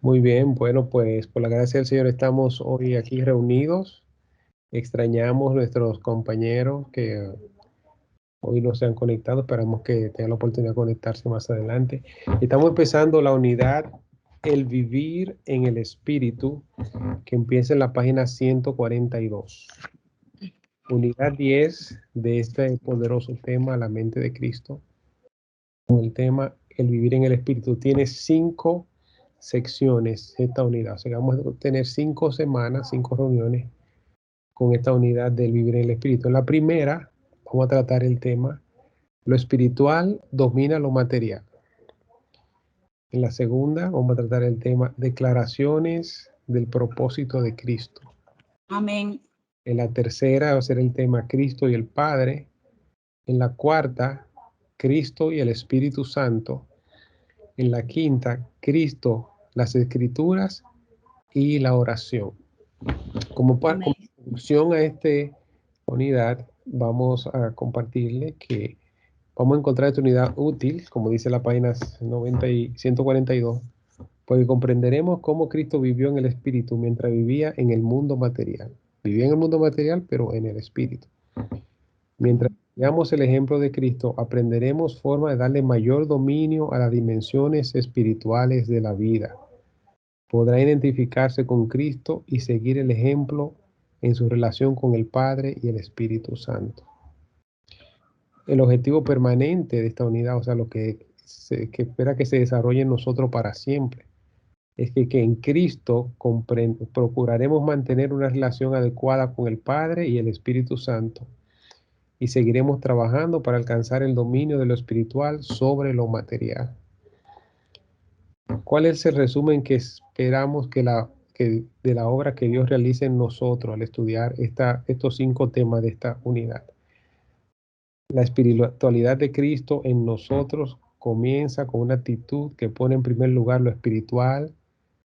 Muy bien, bueno, pues por la gracia del Señor estamos hoy aquí reunidos. Extrañamos nuestros compañeros que hoy no se han conectado. Esperamos que tengan la oportunidad de conectarse más adelante. Estamos empezando la unidad El Vivir en el Espíritu, que empieza en la página 142. Unidad 10 de este poderoso tema, la mente de Cristo. Con el tema El Vivir en el Espíritu. Tiene 5 secciones esta unidad. O sea, vamos a tener 5 semanas, 5 reuniones con esta unidad del vivir en el espíritu. En la primera vamos a tratar el tema lo espiritual domina lo material. En la segunda vamos a tratar el tema declaraciones del propósito de Cristo. Amén. En la tercera va a ser el tema Cristo y el Padre. En la cuarta, Cristo y el Espíritu Santo. En la quinta, Cristo, las Escrituras y la oración. Como introducción a esta unidad, vamos a compartirle que vamos a encontrar esta unidad útil, como dice la página 90 y 142, porque comprenderemos cómo Cristo vivió en el Espíritu mientras vivía en el mundo material. Vivía en el mundo material, pero en el Espíritu. Mientras veamos el ejemplo de Cristo, aprenderemos forma de darle mayor dominio a las dimensiones espirituales de la vida. Podrá identificarse con Cristo y seguir el ejemplo en su relación con el Padre y el Espíritu Santo. El objetivo permanente de esta unidad, o sea, lo que espera que se desarrolle en nosotros para siempre, es que en Cristo procuraremos mantener una relación adecuada con el Padre y el Espíritu Santo y seguiremos trabajando para alcanzar el dominio de lo espiritual sobre lo material. ¿Cuál es el resumen que esperamos que de la obra que Dios realice en nosotros al estudiar estos 5 temas de esta unidad? La espiritualidad de Cristo en nosotros comienza con una actitud que pone en primer lugar lo espiritual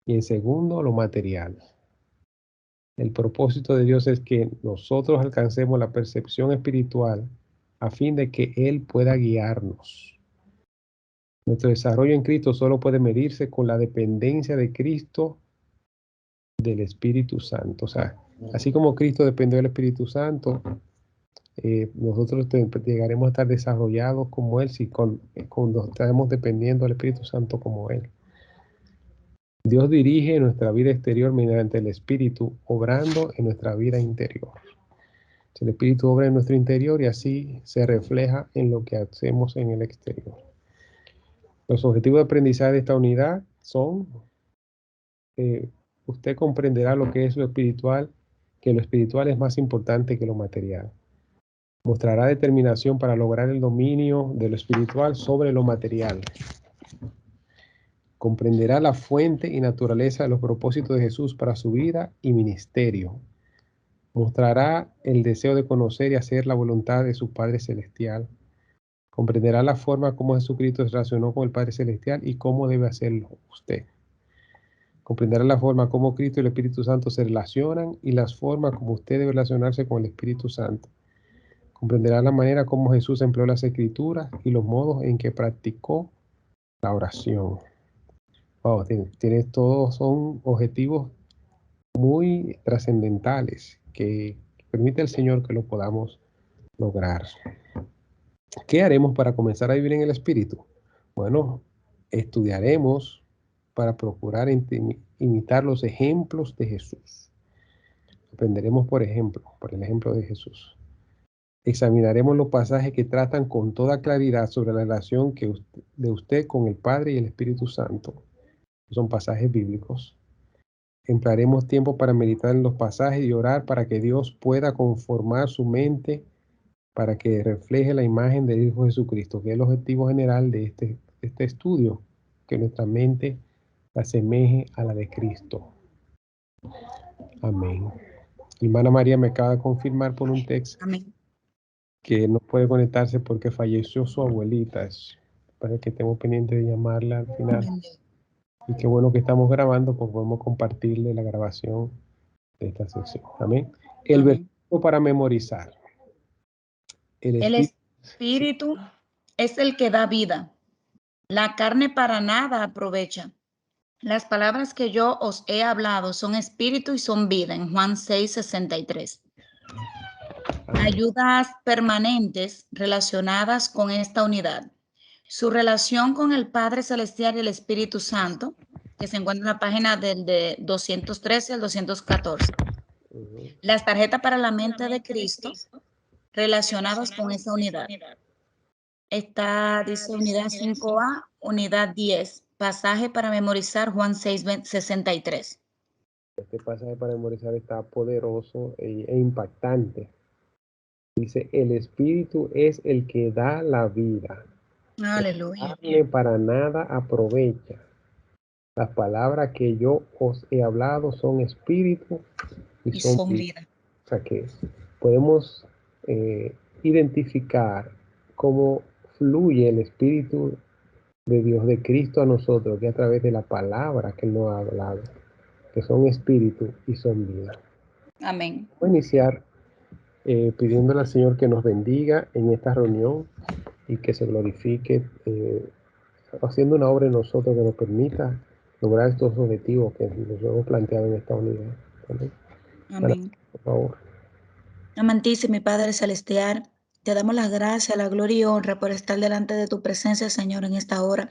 y en segundo lo material. El propósito de Dios es que nosotros alcancemos la percepción espiritual a fin de que Él pueda guiarnos. Nuestro desarrollo en Cristo solo puede medirse con la dependencia de Cristo del Espíritu Santo. O sea, así como Cristo dependió del Espíritu Santo, nosotros llegaremos a estar desarrollados como Él si cuando estamos dependiendo del Espíritu Santo como Él. Dios dirige nuestra vida exterior mediante el Espíritu, obrando en nuestra vida interior. El Espíritu obra en nuestro interior y así se refleja en lo que hacemos en el exterior. Los objetivos de aprendizaje de esta unidad son, usted comprenderá lo que es lo espiritual, que lo espiritual es más importante que lo material. Mostrará determinación para lograr el dominio de lo espiritual sobre lo material. Comprenderá la fuente y naturaleza de los propósitos de Jesús para su vida y ministerio. Mostrará el deseo de conocer y hacer la voluntad de su Padre Celestial. Comprenderá la forma como Jesucristo se relacionó con el Padre Celestial y cómo debe hacerlo usted. Comprenderá la forma como Cristo y el Espíritu Santo se relacionan y las formas como usted debe relacionarse con el Espíritu Santo. Comprenderá la manera como Jesús empleó las Escrituras y los modos en que practicó la oración. Wow, todos son objetivos muy trascendentales que permite el Señor que lo podamos lograr. ¿Qué haremos para comenzar a vivir en el Espíritu? Bueno, estudiaremos para procurar imitar los ejemplos de Jesús. Aprenderemos por el ejemplo de Jesús. Examinaremos los pasajes que tratan con toda claridad sobre la relación de usted con el Padre y el Espíritu Santo. Son pasajes bíblicos. Emplearemos tiempo para meditar en los pasajes y orar para que Dios pueda conformar su mente para que refleje la imagen del Hijo Jesucristo, que es el objetivo general de este estudio, que nuestra mente se asemeje a la de Cristo. Amén. Hermana María me acaba de confirmar por un texto que no puede conectarse porque falleció su abuelita. Para que estemos pendientes de llamarla al final. Y qué bueno que estamos grabando, pues podemos compartirle la grabación de esta sección. Amén. El versículo para memorizar. El espíritu es el que da vida. La carne para nada aprovecha. Las palabras que yo os he hablado son espíritu y son vida, en Juan 6:63. Ayudas permanentes relacionadas con esta unidad. Su relación con el Padre Celestial y el Espíritu Santo, que se encuentra en la página del de 213 al 214. Las tarjetas para la mente de Cristo relacionadas con esa unidad. Está, dice unidad 5A, unidad 10, pasaje para memorizar Juan 6:63. Este pasaje para memorizar está poderoso e impactante. Dice, el Espíritu es el que da la vida. Aleluya. La carne para nada aprovecha. Las palabras que yo os he hablado son espíritu y son vida. O sea que podemos identificar cómo fluye el Espíritu de Dios, de Cristo a nosotros, que a través de la palabra que Él nos ha hablado, que son espíritu y son vida. Amén. Voy a iniciar pidiéndole al Señor que nos bendiga en esta reunión y que se glorifique haciendo una obra en nosotros que nos permita lograr estos objetivos que nos hemos planteado en esta unidad. Amén. Amén. Por favor. Amantísimo Padre Celestial, te damos las gracias, la gloria y honra por estar delante de tu presencia, Señor, en esta hora.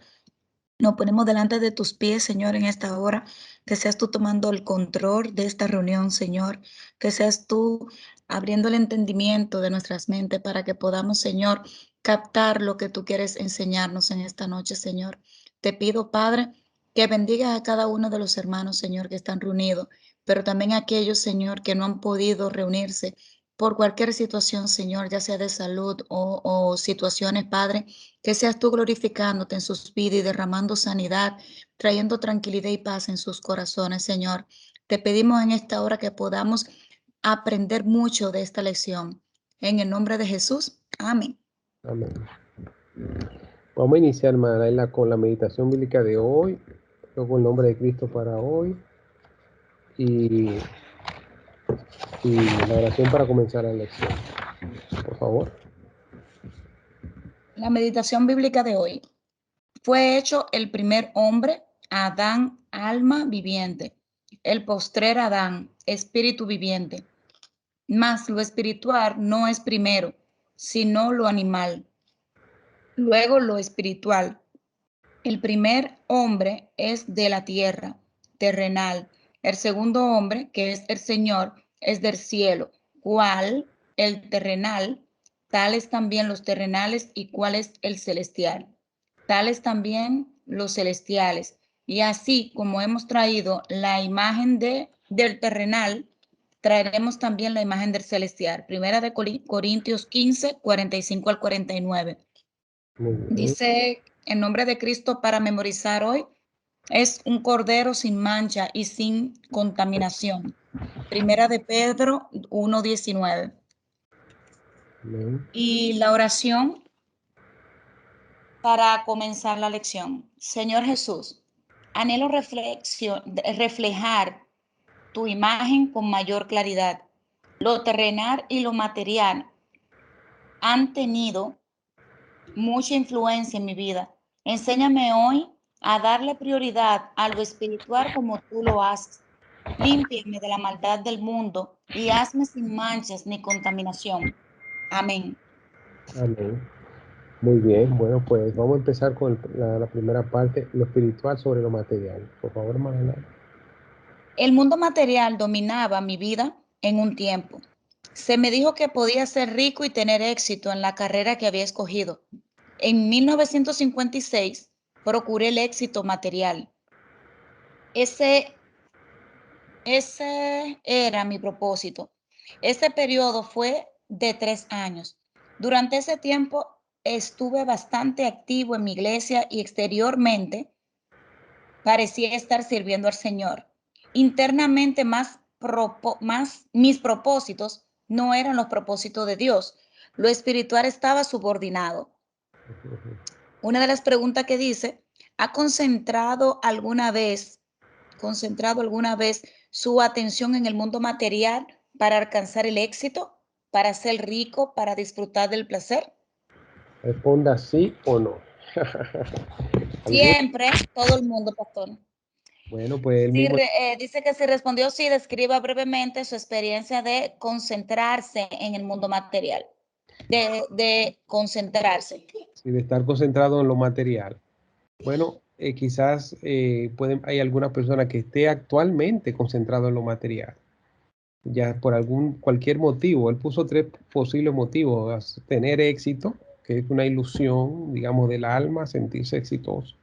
Nos ponemos delante de tus pies, Señor, en esta hora. Que seas tú tomando el control de esta reunión, Señor. Que seas tú abriendo el entendimiento de nuestras mentes para que podamos, Señor, captar lo que tú quieres enseñarnos en esta noche, Señor. Te pido, Padre, que bendigas a cada uno de los hermanos, Señor, que están reunidos, pero también a aquellos, Señor, que no han podido reunirse por cualquier situación, Señor, ya sea de salud o situaciones, Padre. Que seas tú glorificándote en sus vidas y derramando sanidad, trayendo tranquilidad y paz en sus corazones, Señor. Te pedimos en esta hora que podamos aprender mucho de esta lección. En el nombre de Jesús. Amén. Amén. Vamos a iniciar, hermana, con la meditación bíblica de hoy, luego el nombre de Cristo para hoy y la oración para comenzar la lección. Por favor. La meditación bíblica de hoy. Fue hecho el primer hombre, Adán, alma viviente, el postrer Adán, espíritu viviente. Mas lo espiritual no es primero, sino lo animal. Luego lo espiritual. El primer hombre es de la tierra, terrenal. El segundo hombre, que es el Señor, es del cielo. ¿Cuál? El terrenal. Tales también los terrenales y cuál es el celestial. Tales también los celestiales. Y así como hemos traído la imagen del terrenal, traeremos también la imagen del celestial. Primera de Corintios 15, 45 al 49. Dice el nombre de Cristo para memorizar hoy es un cordero sin mancha y sin contaminación. Primera de Pedro 1:19. Y la oración para comenzar la lección. Señor Jesús, anhelo reflejar tu imagen con mayor claridad. Lo terrenal y lo material han tenido mucha influencia en mi vida. Enséñame hoy a darle prioridad a lo espiritual como tú lo haces. Límpiame de la maldad del mundo y hazme sin manchas ni contaminación. Amén. Amén. Muy bien, bueno, pues vamos a empezar con la primera parte, lo espiritual sobre lo material. Por favor, Magdalena. El mundo material dominaba mi vida en un tiempo. Se me dijo que podía ser rico y tener éxito en la carrera que había escogido. En 1956 procuré el éxito material. Ese era mi propósito. Ese periodo fue de 3 años. Durante ese tiempo estuve bastante activo en mi iglesia y exteriormente parecía estar sirviendo al Señor. Internamente más mis propósitos no eran los propósitos de Dios. Lo espiritual estaba subordinado. Una de las preguntas que dice, ¿ha concentrado alguna vez su atención en el mundo material para alcanzar el éxito, para ser rico, para disfrutar del placer? Responda sí o no. Siempre, todo el mundo, pastor. Bueno, pues él Sí, mismo, dice que si respondió sí, describa brevemente su experiencia de concentrarse en el mundo material. De concentrarse. sí, de estar concentrado en lo material. Bueno, quizás hay alguna persona que esté actualmente concentrado en lo material, ya por cualquier motivo. Él puso 3 posibles motivos: tener éxito, que es una ilusión, digamos, del alma, sentirse exitoso,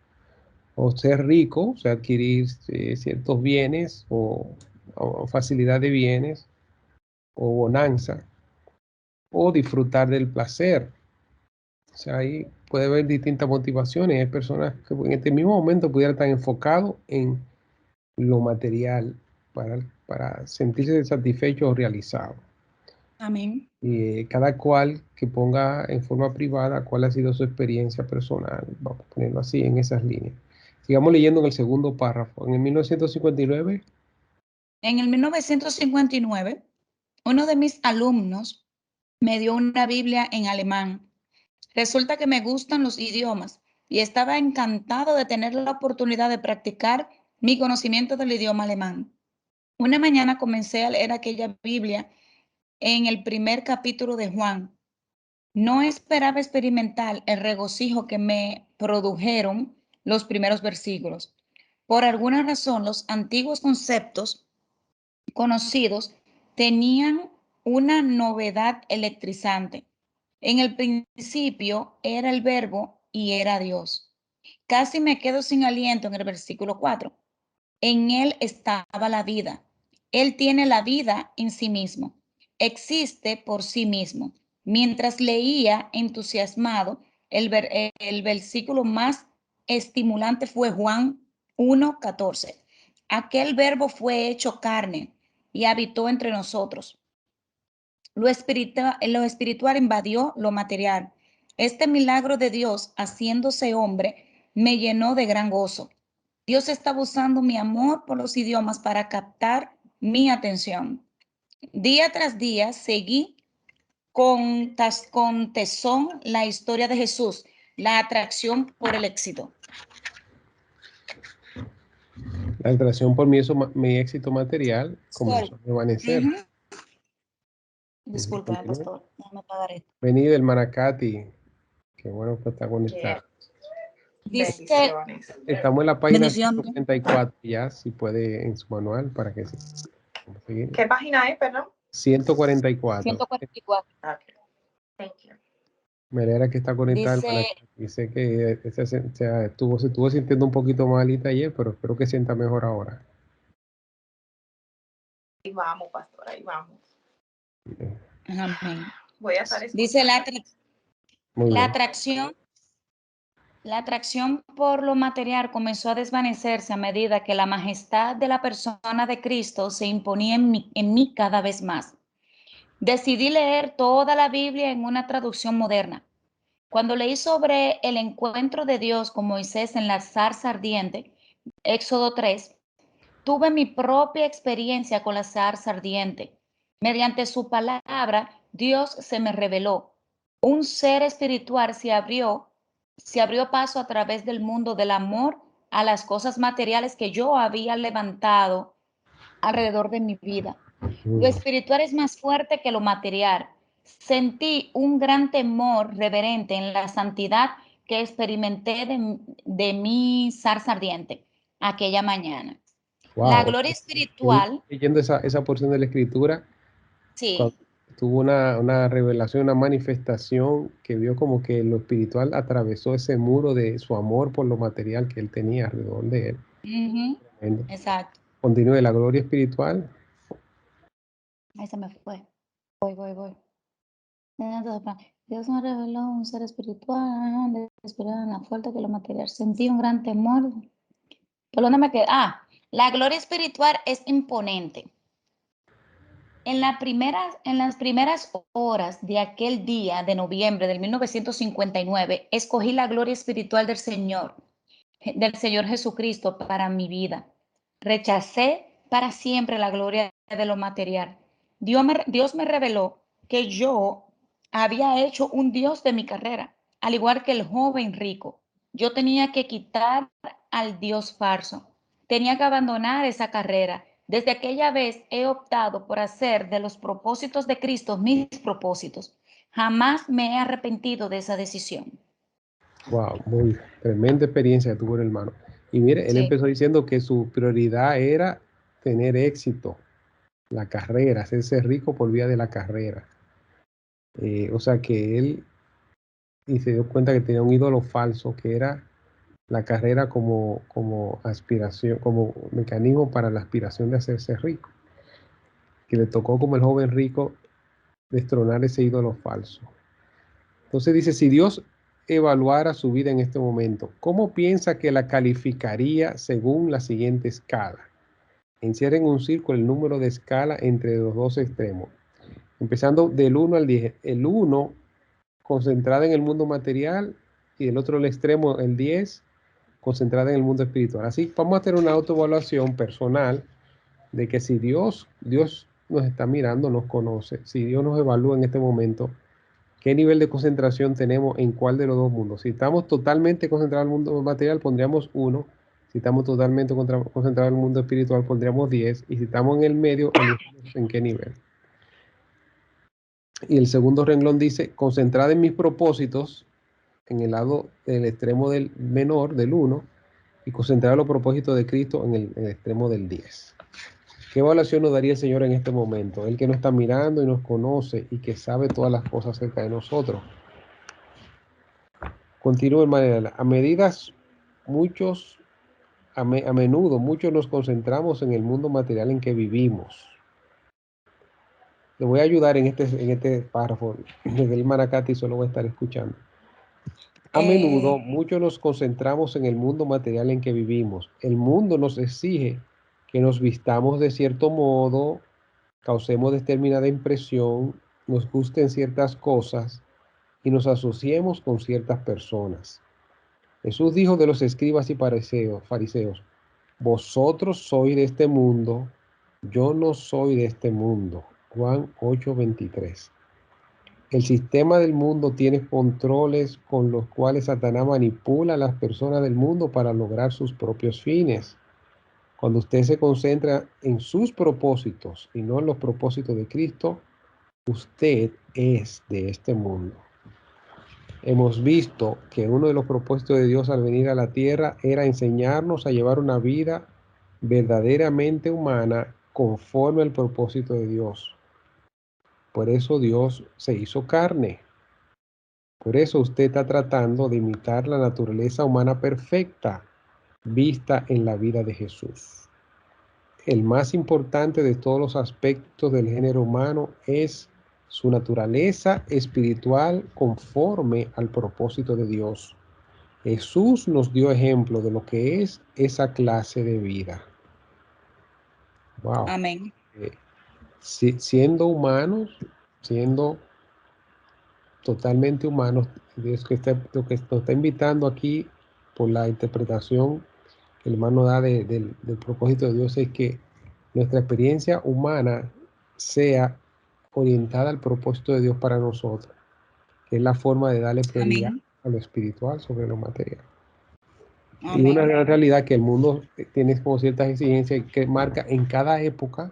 o ser rico, o sea, adquirir ciertos bienes o facilidad de bienes o bonanza, o disfrutar del placer. O sea, ahí puede haber distintas motivaciones. Hay personas que en este mismo momento pudieran estar enfocados en lo material para sentirse satisfecho o realizado. Amén. Y cada cual que ponga en forma privada cuál ha sido su experiencia personal, vamos a ponerlo así en esas líneas. Sigamos leyendo en el segundo párrafo. En el 1959, En el 1959, uno de mis alumnos me dio una Biblia en alemán. Resulta que me gustan los idiomas y estaba encantado de tener la oportunidad de practicar mi conocimiento del idioma alemán. Una mañana comencé a leer aquella Biblia en el primer capítulo de Juan. No esperaba experimentar el regocijo que me produjeron los primeros versículos. Por alguna razón, los antiguos conceptos conocidos tenían una novedad electrizante. En el principio era el verbo y era Dios. Casi me quedo sin aliento en el versículo 4. En él estaba la vida. Él tiene la vida en sí mismo. Existe por sí mismo. Mientras leía entusiasmado, el versículo más estimulante fue Juan 1:14. Aquel verbo fue hecho carne y habitó entre nosotros. Lo espiritual invadió lo material. Este milagro de Dios haciéndose hombre me llenó de gran gozo. Dios estaba usando mi amor por los idiomas para captar mi atención. Día tras día seguí con tesón la historia de Jesús, la atracción por el éxito. la atracción por mi éxito material Sorry. comenzó a desvanecer. Disculpa, Bueno, pastor, déjame apagar esto. venido el Manacati, qué bueno que está conectado. Dice, Estamos en la página bendición. 144 ya, si puede en su manual para que vamos a seguir. ¿Qué página es, perdón? 144. 144. Okay. Thank you. Me alegra que está conectada el Dice, Manacati. Dice que se estuvo sintiendo un poquito malita ayer, pero espero que sienta mejor ahora. Ahí vamos, pastor, ahí vamos. amén. Voy a estar Dice escuchando. Muy la bien. atracción. La atracción por lo material comenzó a desvanecerse a medida que la majestad de la persona de Cristo se imponía en mí cada vez más. Decidí leer toda la Biblia en una traducción moderna. Cuando leí sobre el encuentro de Dios con Moisés en la zarza ardiente, Éxodo 3, tuve mi propia experiencia con la zarza ardiente. Mediante su palabra, Dios se me reveló. Un ser espiritual se abrió paso a través del mundo del amor a las cosas materiales que yo había levantado alrededor de mi vida. Lo espiritual es más fuerte que lo material. Sentí un gran temor reverente en la santidad que experimenté de mi zarza ardiente aquella mañana. La Wow. gloria espiritual, Leyendo esa porción de la escritura, cuando sí, tuvo una revelación, una manifestación que vio como que lo espiritual atravesó ese muro de su amor por lo material que él tenía alrededor de él. Tremendo. exacto. Continúe la gloria espiritual. Ahí se me fue. Voy. Dios me reveló un ser espiritual, más fuerte que lo material. Sentí un gran temor. ¿Por dónde me quedé? La gloria espiritual es imponente. En las primeras horas de aquel día de noviembre del 1959, escogí la gloria espiritual del Señor Jesucristo para mi vida. Rechacé para siempre la gloria de lo material. Dios me reveló que yo había hecho un Dios de mi carrera, al igual que el joven rico. Yo tenía que quitar al Dios falso. tenía que abandonar esa carrera. Desde aquella vez he optado por hacer de los propósitos de Cristo mis propósitos. Jamás me he arrepentido de esa decisión. Wow, muy tremenda experiencia que tuvo el hermano. Y mire, él Sí. empezó diciendo que su prioridad era tener éxito, la carrera, hacerse rico por vía de la carrera. O sea que él y se dio cuenta que tenía un ídolo falso, que era la carrera como aspiración, como mecanismo para la aspiración de hacerse rico. Que le tocó como el joven rico destronar ese ídolo falso. Entonces dice, si Dios evaluara su vida en este momento, ¿cómo piensa que la calificaría según la siguiente escala? Encierra en un círculo el número de escala entre los dos extremos, empezando del 1 al 10. El 1 concentrada en el mundo material y del otro extremo el 10 concentrada en el mundo espiritual. Así vamos a hacer una autoevaluación personal de que si Dios nos está mirando, nos conoce, si Dios nos evalúa en este momento, ¿qué nivel de concentración tenemos en cuál de los dos mundos? Si estamos totalmente concentrados en el mundo material, pondríamos 1. Si estamos totalmente concentrados en el mundo espiritual, pondríamos 10. Y si estamos en el medio, ¿en qué nivel? Y el segundo renglón dice, concentrada en mis propósitos, en el lado del extremo del menor, del 1, y concentrada en los propósitos de Cristo en el extremo del 10. ¿Qué evaluación nos daría el Señor en este momento? Él que nos está mirando y nos conoce y que sabe todas las cosas acerca de nosotros. Continúa en manera, a menudo muchos nos concentramos en el mundo material en que vivimos. Le voy a ayudar en este párrafo, desde el Maracati solo voy a estar escuchando. A menudo muchos nos concentramos en el mundo material en que vivimos. El mundo nos exige que nos vistamos de cierto modo, causemos determinada impresión, nos gusten ciertas cosas y nos asociemos con ciertas personas. Jesús dijo de los escribas y fariseos, vosotros sois de este mundo, yo no soy de este mundo. Juan 8:23. El sistema del mundo tiene controles con los cuales Satanás manipula a las personas del mundo para lograr sus propios fines. Cuando usted se concentra en sus propósitos y no en los propósitos de Cristo, usted es de este mundo. Hemos visto que uno de los propósitos de Dios al venir a la tierra era enseñarnos a llevar una vida verdaderamente humana conforme al propósito de Dios. Por eso Dios se hizo carne. Por eso usted está tratando de imitar la naturaleza humana perfecta vista en la vida de Jesús. El más importante de todos los aspectos del género humano es su naturaleza espiritual conforme al propósito de Dios. Jesús nos dio ejemplo de lo que es esa clase de vida. Wow. Amén. Siendo humanos, siendo totalmente humanos, Dios lo que nos está invitando aquí por la interpretación que el hermano da del propósito de Dios es que nuestra experiencia humana sea orientada al propósito de Dios para nosotros, que es la forma de darle prioridad a lo espiritual sobre lo material. Amén. Y una gran realidad que el mundo tiene como ciertas exigencias que marca en cada época,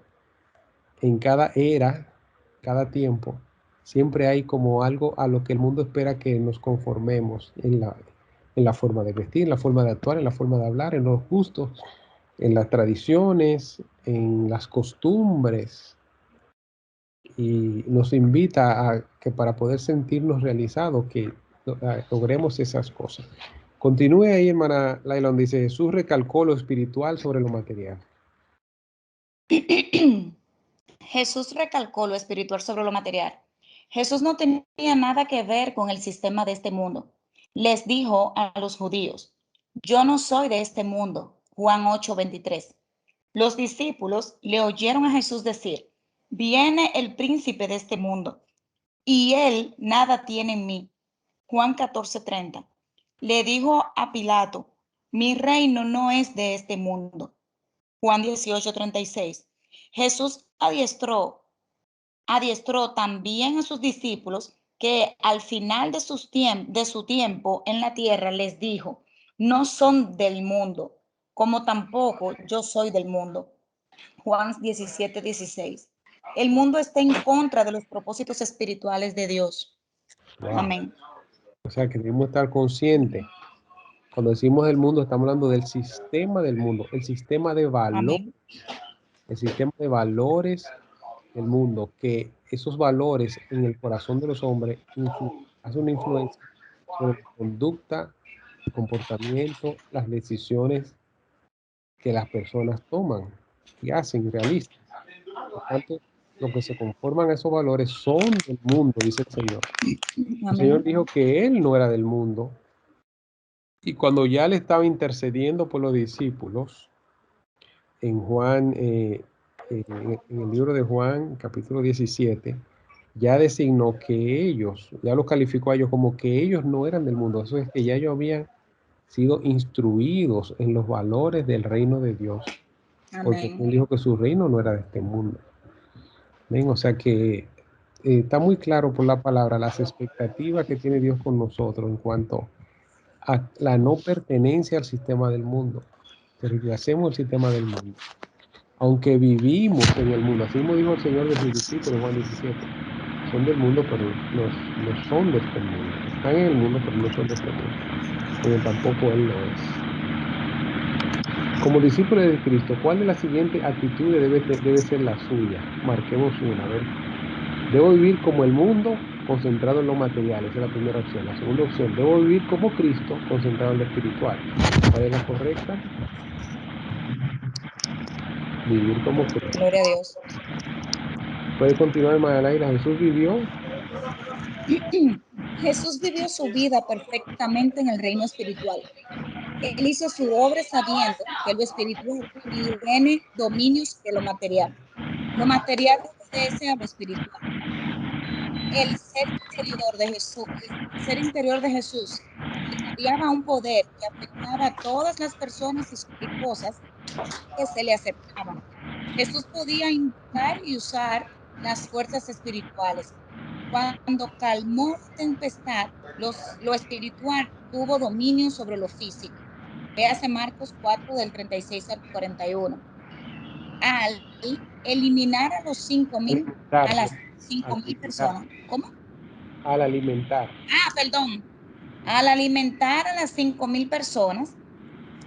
en cada era, cada tiempo, siempre hay como algo a lo que el mundo espera que nos conformemos en la forma de vestir, en la forma de actuar, en la forma de hablar, en los gustos, en las tradiciones, en las costumbres. Y nos invita a que para poder sentirnos realizados, que logremos esas cosas. Continúe ahí, hermana Laila, donde dice, Jesús recalcó lo espiritual sobre lo material. Jesús recalcó lo espiritual sobre lo material. Jesús no tenía nada que ver con el sistema de este mundo. Les dijo a los judíos, yo no soy de este mundo. Juan 8:23. Los discípulos le oyeron a Jesús decir, viene el príncipe de este mundo y él nada tiene en mí. Juan 14:30. Le dijo a Pilato, mi reino no es de este mundo. Juan 18:36. Jesús adiestró también a sus discípulos que al final de su tiempo en la tierra les dijo, no son del mundo, como tampoco yo soy del mundo. Juan 17:16. El mundo está en contra de los propósitos espirituales de Dios. Wow. Amén. O sea que debemos estar conscientes. Cuando decimos el mundo, estamos hablando del sistema del mundo, el sistema de valores, Amén. el sistema de valores del mundo, que esos valores en el corazón de los hombres hacen una influencia sobre la conducta, el comportamiento, las decisiones que las personas toman y hacen, realizan. Por tanto, lo que se conforman a esos valores son del mundo, dice el Señor. El Señor dijo que Él no era del mundo. Y cuando ya le estaba intercediendo por los discípulos, en Juan, en el libro de Juan, capítulo 17, ya designó que ellos, ya los calificó a ellos como que ellos no eran del mundo. Eso es que ya ellos habían sido instruidos en los valores del reino de Dios. Porque Él dijo que su reino no era de este mundo. ¿Ven? O sea que está muy claro por la palabra las expectativas que tiene Dios con nosotros en cuanto a la no pertenencia al sistema del mundo. Rechacemos el sistema del mundo. Aunque vivimos en el mundo, así como dijo el Señor de sus discípulos, Juan 17, son del mundo, pero no son de este mundo. Están en el mundo, pero no son de este mundo. Como tampoco Él lo es. Como discípulo de Cristo, ¿cuál de las siguientes actitudes debe ser la suya? Marquemos una. A ver. Debo vivir como el mundo, concentrado en lo material. Esa es la primera opción. La segunda opción, debo vivir como Cristo, concentrado en lo espiritual. ¿Cuál es la correcta? Vivir como Cristo. Gloria a Dios. Puede continuar más adelante. Jesús vivió. Jesús vivió su vida perfectamente en el reino espiritual. Él hizo su obra sabiendo que lo espiritual tiene dominios de lo material. Lo material obedece a lo espiritual. El ser interior de Jesús irradiaba un poder que afectaba a todas las personas y cosas que se le acercaban. Jesús podía invocar y usar las fuerzas espirituales. Cuando calmó la tempestad, lo espiritual tuvo dominio sobre lo físico. Véase Marcos 4 del 36 al 41. Al eliminar a las 5,000 personas. ¿Cómo? Al alimentar. Perdón. Al alimentar a las 5,000 personas,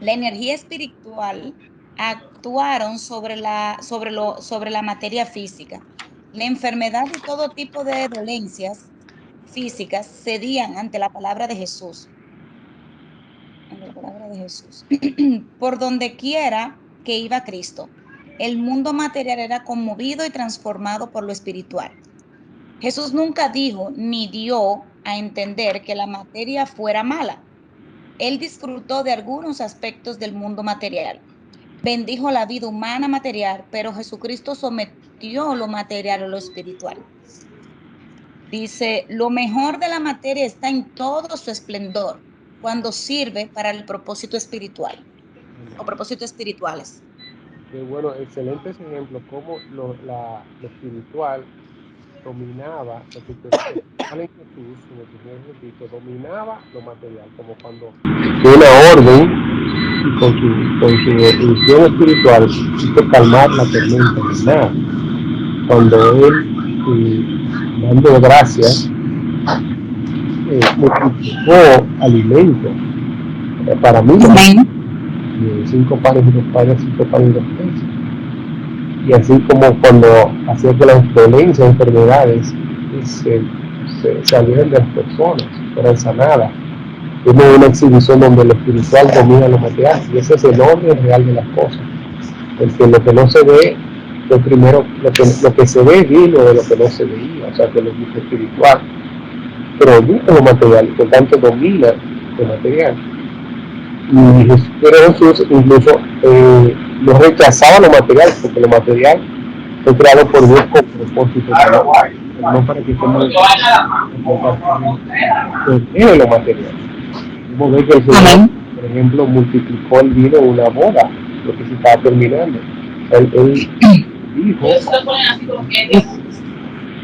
la energía espiritual actuaron sobre la materia física. La enfermedad y todo tipo de dolencias físicas cedían ante la palabra de Jesús. Por donde quiera que iba Cristo, el mundo material era conmovido y transformado por lo espiritual. Jesús nunca dijo ni dio a entender que la materia fuera mala. Él disfrutó de algunos aspectos del mundo material. Bendijo la vida humana material, pero Jesucristo sometió lo material a lo espiritual. Dice, lo mejor de la materia está en todo su esplendor, cuando sirve para el propósito espiritual o propósitos espirituales. Bueno, excelentes ejemplos, como lo espiritual dominaba, lo que en Jesús, como el Señor Jesucristo, dominaba lo material, como cuando una orden con su instrucción espiritual hizo calmar la tormenta del mar. Cuando Él, dando gracias, multiplicó alimento para mí. 5 panes y 2 panes, 5 panes y 2 peces. Y así como cuando hacía que las dolencias, enfermedades se salieran de las personas, fueran sanadas. Vimos una exhibición donde lo espiritual domina lo material, y ese es el orden real de las cosas. Porque lo que no se ve, lo que se ve vino de lo que no se veía, o sea que lo espiritual produce lo material y por tanto domina lo material. Pero Jesús incluso no rechazaba lo material, porque lo material fue creado por Dios con propósito, no para que estemos en lo material. Vamos a ver que el Señor, por ejemplo, multiplicó el vino en una boda, lo que se estaba terminando. Él dijo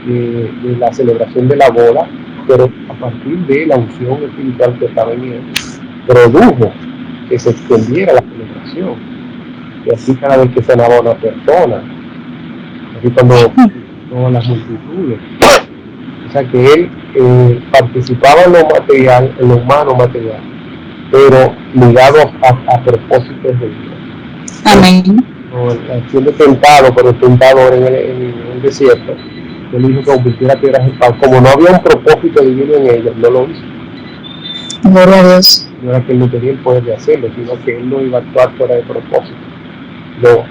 de la celebración de la boda, pero a partir de la unción espiritual que estaba en él, produjo que se extendiera la penetración. Y así cada vez que sanaba una persona, así como las multitudes. O sea que él participaba en lo material, en lo humano material, pero ligado a propósitos de Dios. Amén. Siendo tentado por el tentador en el desierto, él dijo que convirtiera piedras en pan. Como no había un propósito divino en ellos, no lo hizo. Gloria a Dios. No era que él no tenía el poder de hacerlo, sino que él no iba a actuar fuera de propósito.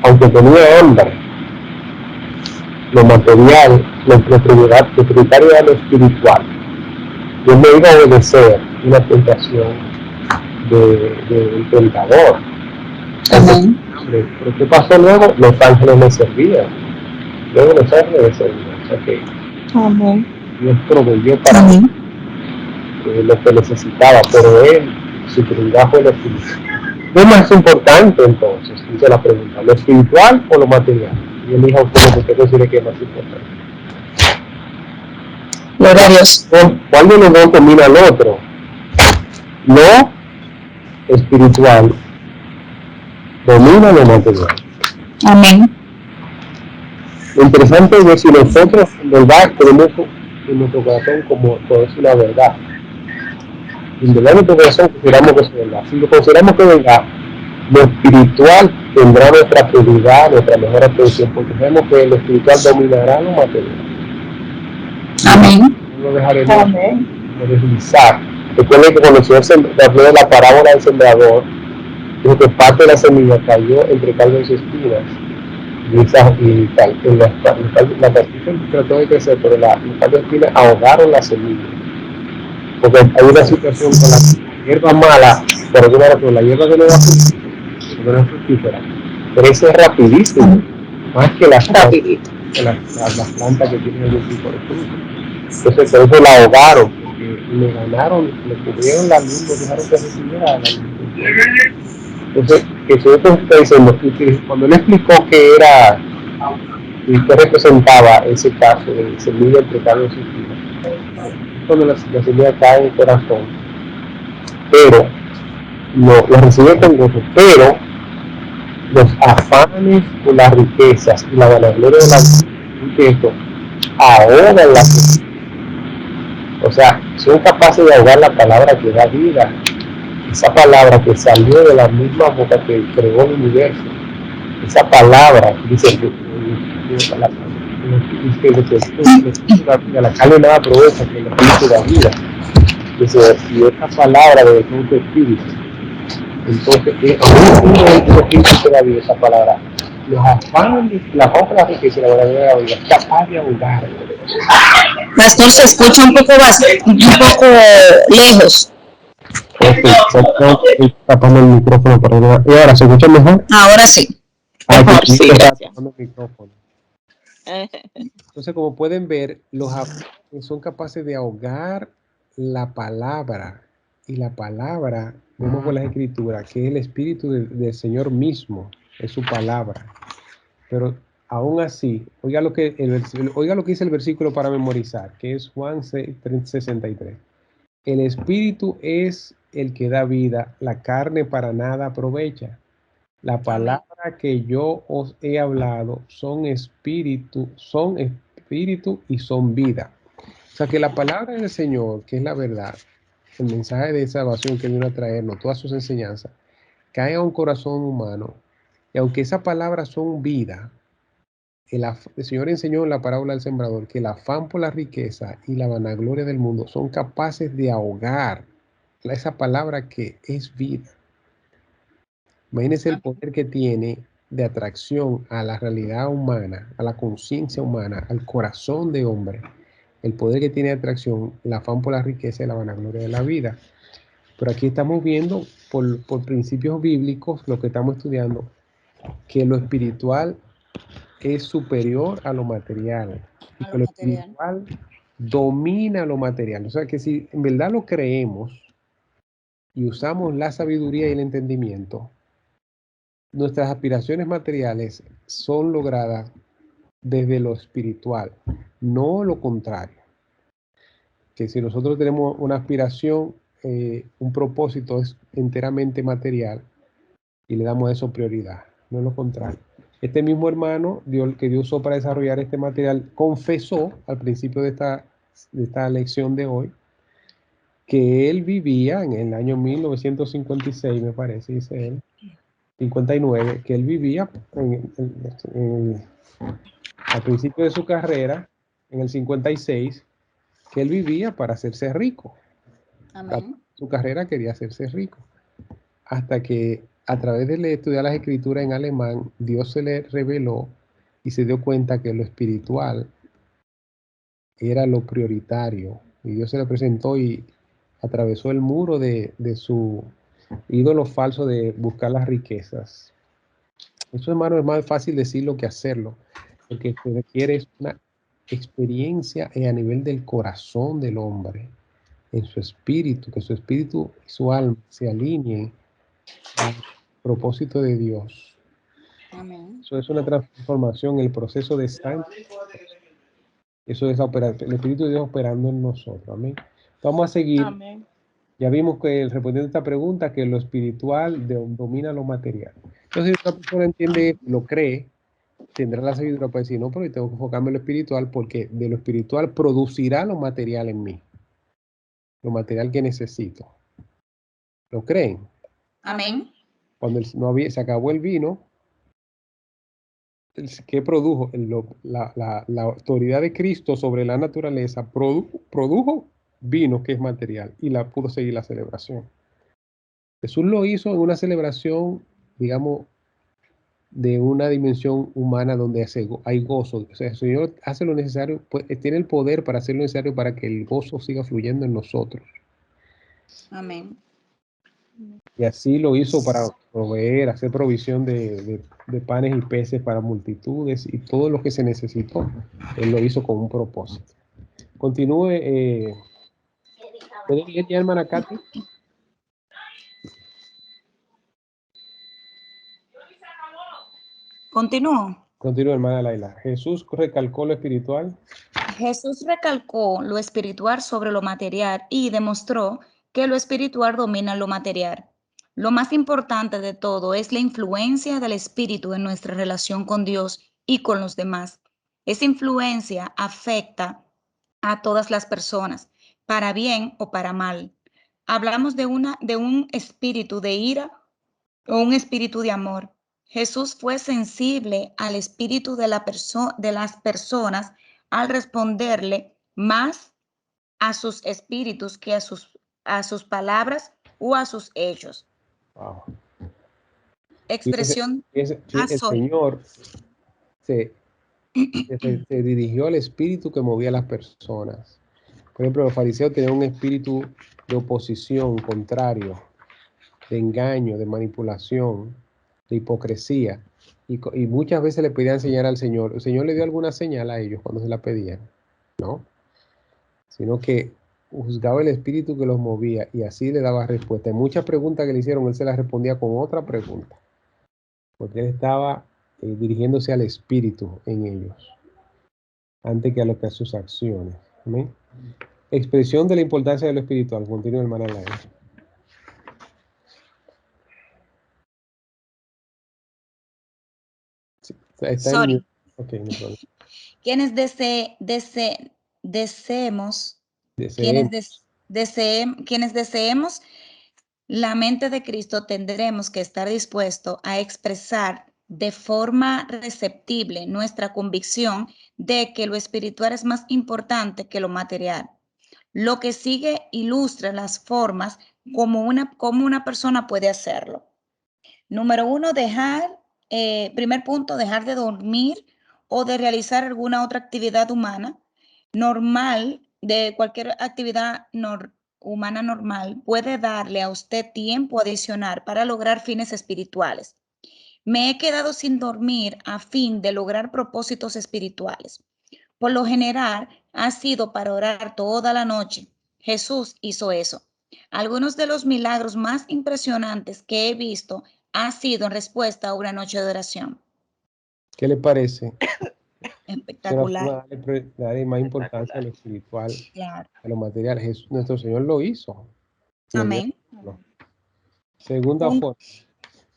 Aunque tenía hambre, lo material, lo prioritario era lo espiritual. Y él no iba a obedecer una tentación del tentador. Amén. Pero ¿qué pasó luego? Los ángeles le servían. Luego los ángeles le servían. O sea que Amén. Dios proveyó para Amén. lo que necesitaba, pero él, su prioridad fue lo espiritual. ¿Qué es más importante entonces? Dice la pregunta, ¿lo espiritual o lo material? Y él dijo a usted que usted considera que es más importante. Gloria a Dios. ¿Cuál de los dos domina al otro? Lo espiritual domina lo material. Amén. Lo interesante es que si nosotros en verdad tenemos en nuestro corazón como todo es una verdad, en verdad en nuestro corazón consideramos que es verdad. Si lo consideramos que es verdad, lo espiritual tendrá nuestra prioridad, nuestra mejor atención, porque sabemos que lo espiritual dominará lo material. Amén. No lo dejaremos deslizar. Recuerden que cuando el Señor habló de la parábola del sembrador, dijo que parte de la semilla cayó entre calvos y espinas. Y tal, la pastilla trató de crecer, pero los calvos y espinas ahogaron la semilla. Porque hay una situación con la hierba mala, por alguna razón, la hierba que no va a fructífera, crece rapidísimo, más que las plantas que tienen algún tipo de fruto. Entonces por eso la ahogaron, porque le ganaron, le cubrieron la luz, no dejaron que recibiera la luz. Entonces, que si usted está diciendo, cuando él explicó que era, y que representaba ese caso de semilla entre carne y espinas, cuando la semilla cae en el corazón, pero lo recibe con gozo, pero los afanes por las riquezas y la vanagloria de la riqueza ahogan la semilla. O sea, son capaces de ahogar la palabra que da vida, esa palabra que salió de la misma boca que creó el universo, esa palabra, dice la carne nada aprovecha que el espíritu da vida. Dice, y esta palabra de tu espíritu, entonces aún el espíritu te da vida, esa palabra, los afanes, la boca de la riqueza y la vanagloria de la vida, es capaz de ahogar. Pastor, se escucha un poco lejos. Estoy tapando el micrófono para no. ¿Y ahora se escucha mejor? Ahora sí. Mejor, sí, gracias. Entonces, como pueden ver, los afanes son capaces de ahogar la palabra. Y la palabra, vemos por las escrituras, que es el espíritu del Señor mismo, es su palabra. Pero aún así, oiga lo que dice el versículo para memorizar, que es Juan 6:63. El espíritu es el que da vida, la carne para nada aprovecha. La palabra que yo os he hablado son espíritu y son vida. O sea que la palabra del Señor, que es la verdad, el mensaje de salvación que vino a traernos, todas sus enseñanzas, caen a un corazón humano. Y aunque esas palabras son vida, el Señor enseñó en la parábola del sembrador que el afán por la riqueza y la vanagloria del mundo son capaces de ahogar esa palabra que es vida. Imagínense el poder que tiene de atracción a la realidad humana, a la conciencia humana, al corazón de hombre. El poder que tiene de atracción, el afán por la riqueza y la vanagloria de la vida. Pero aquí estamos viendo por principios bíblicos, lo que estamos estudiando, que lo espiritual es superior a lo material. Y que lo espiritual domina lo material. O sea que si en verdad lo creemos y usamos la sabiduría y el entendimiento, nuestras aspiraciones materiales son logradas desde lo espiritual, no lo contrario. Que si nosotros tenemos una aspiración un propósito es enteramente material y le damos a eso prioridad, no lo contrario. Este mismo hermano que Dios usó para desarrollar este material confesó al principio de esta lección de hoy que él vivía en el año 1956, me parece, dice él, 59, que él vivía al principio de su carrera, en el 56, que él vivía para hacerse rico. Amén. Su carrera quería hacerse rico. Hasta que a través de estudiar las escrituras en alemán, Dios se le reveló y se dio cuenta que lo espiritual era lo prioritario. Y Dios se le presentó y atravesó el muro de su ídolo falso de buscar las riquezas. Eso, hermano, es más fácil decirlo que hacerlo, porque se requiere una experiencia a nivel del corazón del hombre, en su espíritu, que su espíritu y su alma se alineen al propósito de Dios. Amén. Eso es una transformación, el proceso de santificación. Eso es el Espíritu de Dios operando en nosotros. Amén. Vamos a seguir. Amén. Ya vimos que respondiendo a esta pregunta, que lo espiritual domina lo material. Entonces, si una persona entiende, lo cree, tendrá la sabiduría para decir, no, pero yo tengo que enfocarme en lo espiritual porque de lo espiritual producirá lo material en mí. Lo material que necesito. ¿Lo creen? Amén. Cuando se acabó el vino, ¿qué produjo? La autoridad de Cristo sobre la naturaleza produjo vino, que es material, y pudo seguir la celebración. Jesús lo hizo en una celebración, digamos, de una dimensión humana donde hay gozo. O sea, el Señor hace lo necesario, pues, tiene el poder para hacer lo necesario para que el gozo siga fluyendo en nosotros. Amén. Y así lo hizo para proveer, hacer provisión de panes y peces para multitudes y todo lo que se necesitó. Él lo hizo con un propósito. Continúe. ¿Puede leer ya, hermana Katy? Continúo. Continúe, hermana Laila. Jesús recalcó lo espiritual. Jesús recalcó lo espiritual sobre lo material y demostró que lo espiritual domina lo material. Lo más importante de todo es la influencia del espíritu en nuestra relación con Dios y con los demás. Esa influencia afecta a todas las personas, para bien o para mal. Hablamos de un espíritu de ira o un espíritu de amor. Jesús fue sensible al espíritu de las personas al responderle más a sus espíritus que a sus palabras o a sus hechos. Wow. Expresión El sorry. Señor se dirigió al espíritu que movía a las personas. Por ejemplo, los fariseos tenían un espíritu de oposición, contrario, de engaño, de manipulación, de hipocresía. Y muchas veces le pedían señal al Señor. ¿El Señor le dio alguna señal a ellos cuando se la pedían? No. Sino que juzgaba el espíritu que los movía y así le daba respuesta. En muchas preguntas que le hicieron, él se las respondía con otra pregunta. Porque él estaba dirigiéndose al espíritu en ellos, antes que a sus acciones. ¿Amén? Expresión de la importancia de lo espiritual. Continúa, hermana Laila. Sí, está en mute. Ok, no problema. Quienes quienes deseemos la mente de Cristo, tendremos que estar dispuestos a expresar de forma receptible nuestra convicción de que lo espiritual es más importante que lo material. Lo que sigue ilustra las formas como una persona puede hacerlo. Número uno, primer punto, dejar de dormir o de realizar alguna otra actividad humana normal, de cualquier actividad humana normal, puede darle a usted tiempo adicional para lograr fines espirituales. Me he quedado sin dormir a fin de lograr propósitos espirituales. Por lo general, ha sido para orar toda la noche. Jesús hizo eso. Algunos de los milagros más impresionantes que he visto ha sido en respuesta a una noche de oración. ¿Qué le parece? Es una Espectacular. forma de darle más importancia a lo espiritual, Claro. a lo material. Nuestro Señor lo hizo. Amén. No. Segunda forma.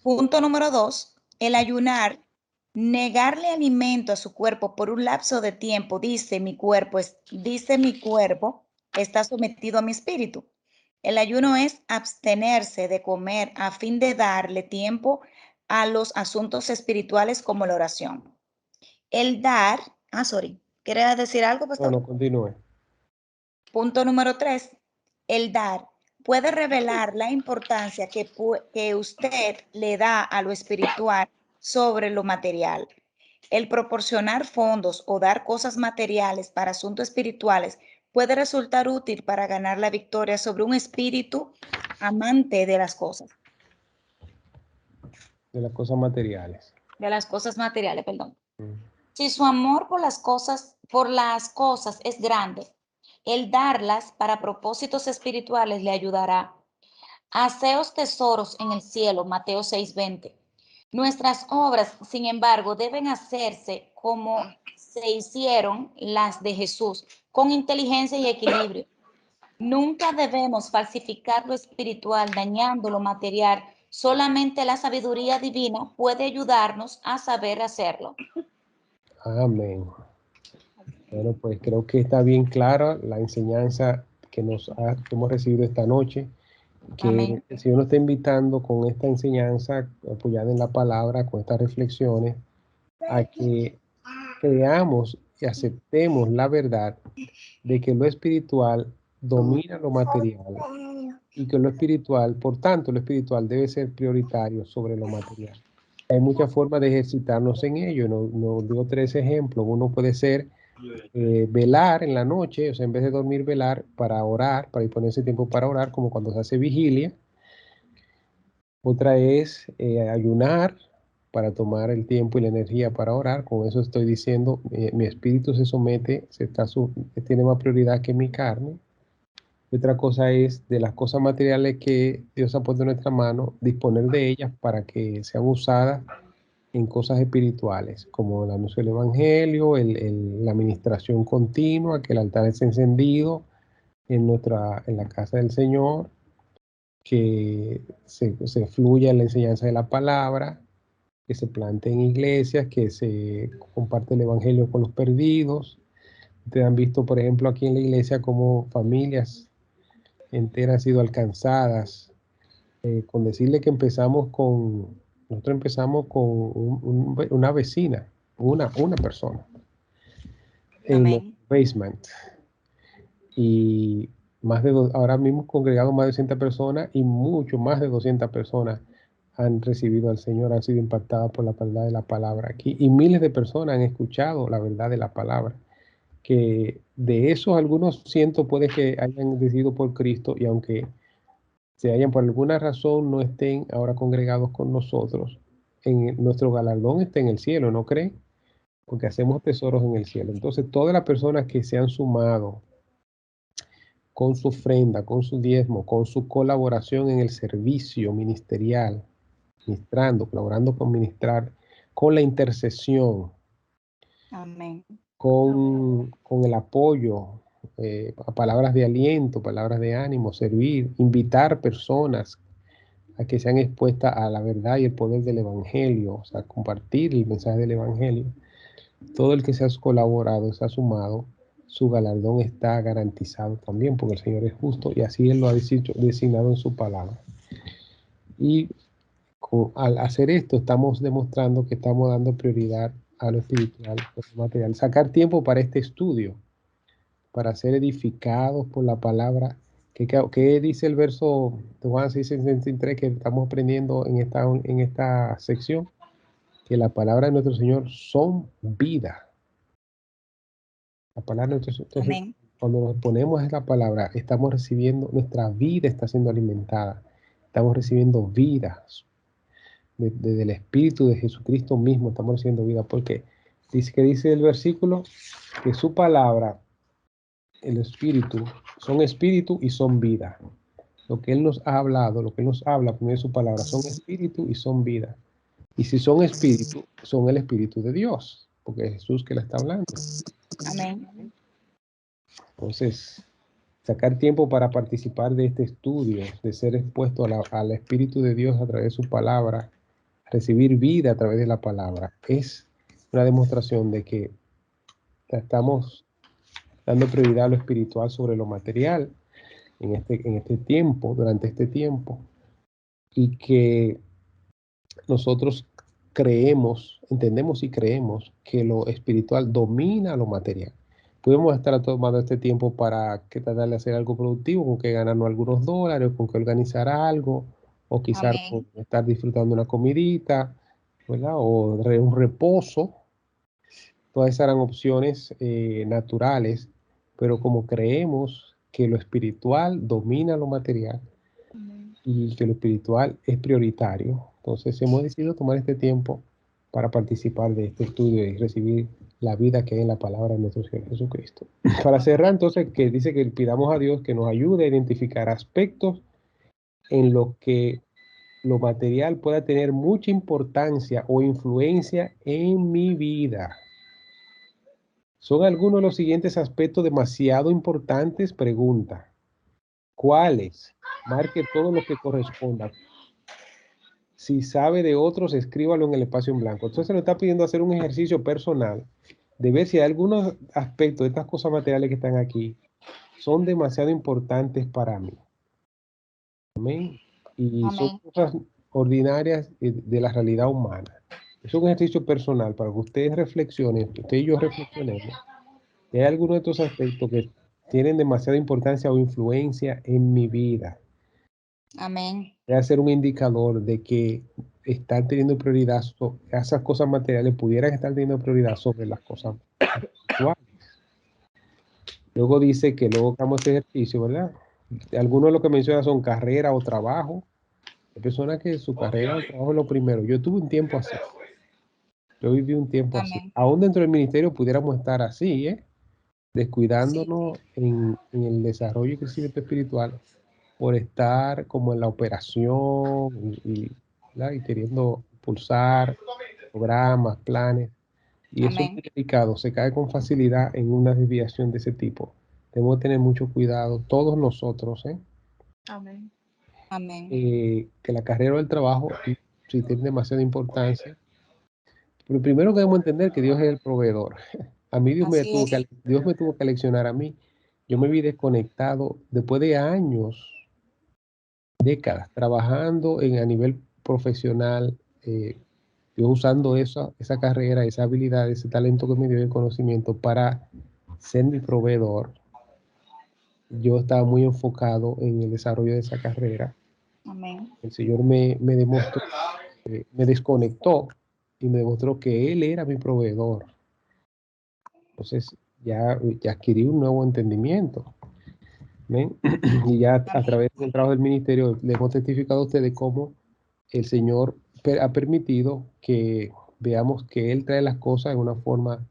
Punto número 2. El ayunar, negarle alimento a su cuerpo por un lapso de tiempo, dice mi cuerpo está sometido a mi espíritu. El ayuno es abstenerse de comer a fin de darle tiempo a los asuntos espirituales como la oración. El dar, ¿quieres decir algo, pastor? No, continúe. Punto número 3. El dar puede revelar la importancia que usted le da a lo espiritual sobre lo material. El proporcionar fondos o dar cosas materiales para asuntos espirituales puede resultar útil para ganar la victoria sobre un espíritu amante de las cosas. De las cosas materiales. De las cosas materiales, perdón. Si su amor por las cosas es grande, el darlas para propósitos espirituales le ayudará. Haceos tesoros en el cielo, Mateo 6:20. Nuestras obras, sin embargo, deben hacerse como se hicieron las de Jesús, con inteligencia y equilibrio. Nunca debemos falsificar lo espiritual dañando lo material. Solamente la sabiduría divina puede ayudarnos a saber hacerlo. Amén. Bueno, pues creo que está bien clara la enseñanza que hemos recibido esta noche, que Amén. el Señor nos está invitando con esta enseñanza apoyada en la palabra, con estas reflexiones, a que creamos y aceptemos la verdad de que lo espiritual domina lo material y que lo espiritual, por tanto, lo espiritual debe ser prioritario sobre lo material. Hay muchas formas de ejercitarnos en ello. Nos digo 3 ejemplos. Uno puede ser velar en la noche, o sea, en vez de dormir, velar para orar, para disponerse tiempo para orar, como cuando se hace vigilia. Otra es ayunar para tomar el tiempo y la energía para orar. Con eso estoy diciendo, mi espíritu se somete, tiene más prioridad que mi carne. Y otra cosa es de las cosas materiales que Dios ha puesto en nuestra mano, disponer de ellas para que sean usadas en cosas espirituales, como el anuncio del Evangelio, la administración continua, que el altar esté encendido en la casa del Señor, que se fluya en la enseñanza de la palabra, que se plante en iglesias, que se comparte el Evangelio con los perdidos. Ustedes han visto, por ejemplo, aquí en la iglesia cómo familias enteras han sido alcanzadas, con decirle que nosotros empezamos con una vecina, una persona, en el Amén. basement. Y ahora mismo congregado más de 200 personas y mucho más de 200 personas han recibido al Señor, han sido impactadas por la verdad de la palabra aquí. Y miles de personas han escuchado la verdad de la palabra. Que de esos algunos cientos puede que hayan decidido por Cristo y aunque se hayan por alguna razón no estén ahora congregados con nosotros, nuestro galardón está en el cielo, ¿no creen? Porque hacemos tesoros en el cielo. Entonces, todas las personas que se han sumado con su ofrenda, con su diezmo, con su colaboración en el servicio ministerial, ministrando, colaborando con ministrar, con la intercesión, Amén. con el apoyo, a palabras de aliento, palabras de ánimo, servir, invitar personas a que sean expuestas a la verdad y el poder del Evangelio, o sea, compartir el mensaje del Evangelio. Todo el que se ha colaborado, se ha sumado, su galardón está garantizado también, porque el Señor es justo y así Él lo ha designado en su palabra. Y al hacer esto, estamos demostrando que estamos dando prioridad a lo espiritual, a lo material. Sacar tiempo para este estudio, para ser edificados por la palabra. ¿Qué dice el verso de Juan 6:63 que estamos aprendiendo en esta sección? Que la palabra de nuestro Señor son vida. La palabra de nuestro Señor. Entonces, Amén. cuando nos ponemos en la palabra, estamos recibiendo, nuestra vida está siendo alimentada. Estamos recibiendo vida desde el Espíritu de Jesucristo mismo. Estamos recibiendo vida porque dice el versículo que su palabra, el Espíritu, son Espíritu y son vida. Lo que Él nos ha hablado, lo que Él nos habla por medio de su palabra, son Espíritu y son vida. Y si son Espíritu, son el Espíritu de Dios, porque es Jesús que la está hablando. Amén. Entonces, sacar tiempo para participar de este estudio, de ser expuesto al Espíritu de Dios a través de su palabra, recibir vida a través de la palabra, es una demostración de que estamos dando prioridad a lo espiritual sobre lo material en este tiempo, durante este tiempo, y que nosotros creemos, entendemos y creemos que lo espiritual domina lo material. Podemos estar tomando este tiempo para tratar de hacer algo productivo, con que ganarnos algunos dólares, con que organizar algo, o quizás Amén. estar disfrutando una comidita, ¿verdad? O un reposo. Todas esas eran opciones naturales, pero como creemos que lo espiritual domina lo material y que lo espiritual es prioritario, entonces hemos decidido tomar este tiempo para participar de este estudio y recibir la vida que hay en la palabra de nuestro Señor Jesucristo. Para cerrar, entonces, que dice que pidamos a Dios que nos ayude a identificar aspectos en los que lo material pueda tener mucha importancia o influencia en mi vida. ¿Son algunos de los siguientes aspectos demasiado importantes? Pregunta. ¿Cuáles? Marque todo lo que corresponda. Si sabe de otros, escríbalo en el espacio en blanco. Entonces se nos está pidiendo hacer un ejercicio personal de ver si hay algunos aspectos de estas cosas materiales que están aquí son demasiado importantes para mí. Amén. Y son Amén. cosas ordinarias de la realidad humana. Es un ejercicio personal para que ustedes reflexionen, que usted y yo reflexionemos. Si hay algunos de estos aspectos que tienen demasiada importancia o influencia en mi vida, Amén. debe ser un indicador de que están teniendo prioridad, esas cosas materiales pudieran estar teniendo prioridad sobre las cosas espirituales. Luego dice que luego hagamos este ejercicio, ¿verdad? Algunos de los que menciona son carrera o trabajo. Hay personas que su carrera o trabajo es lo primero. Yo tuve un tiempo así. Yo viví un tiempo así. Amén. Aún dentro del ministerio pudiéramos estar así, Sí. descuidándonos en el desarrollo y crecimiento espiritual por estar como en la operación ¿verdad? Y queriendo impulsar programas, planes. Y eso es Amén. muy delicado, se cae con facilidad en una desviación de ese tipo. Tenemos que tener mucho cuidado, todos nosotros, Amén. Amén. que la carrera o el trabajo, si tiene demasiada importancia. Pero primero que debemos entender que Dios es el proveedor. A mí Así es. Dios me tuvo que leccionar a mí. Yo me vi desconectado después de años, décadas, trabajando a nivel profesional, yo usando esa carrera, esa habilidad, ese talento que me dio el conocimiento para ser mi proveedor. Yo estaba muy enfocado en el desarrollo de esa carrera. Amén. El Señor me demostró, me desconectó y me demostró que Él era mi proveedor. Entonces ya adquirí un nuevo entendimiento. ¿Ven? Y ya a Amén. través del trabajo del ministerio le hemos testificado a ustedes cómo el Señor ha permitido que veamos que Él trae las cosas de una forma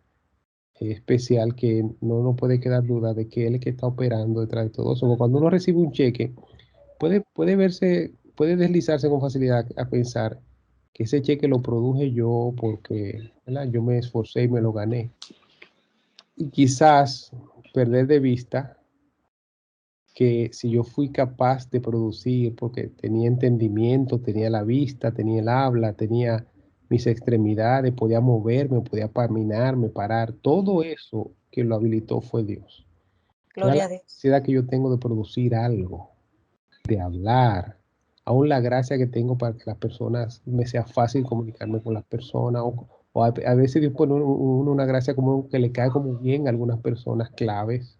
especial, que no nos puede quedar duda de que Él es el que está operando detrás de todo eso. Porque cuando uno recibe un cheque, puede deslizarse con facilidad a pensar que ese cheque lo produje yo porque, ¿verdad? Yo me esforcé y me lo gané. Y quizás perder de vista que si yo fui capaz de producir, porque tenía entendimiento, tenía la vista, tenía el habla, tenía mis extremidades, podía moverme, podía caminarme, parar, todo eso que lo habilitó fue Dios. Era la Gloria a Dios. capacidad que yo tengo de producir algo, de hablar, aún la gracia que tengo para que las personas, me sea fácil comunicarme con las personas, o a veces Dios pone una gracia como que le cae como bien a algunas personas claves.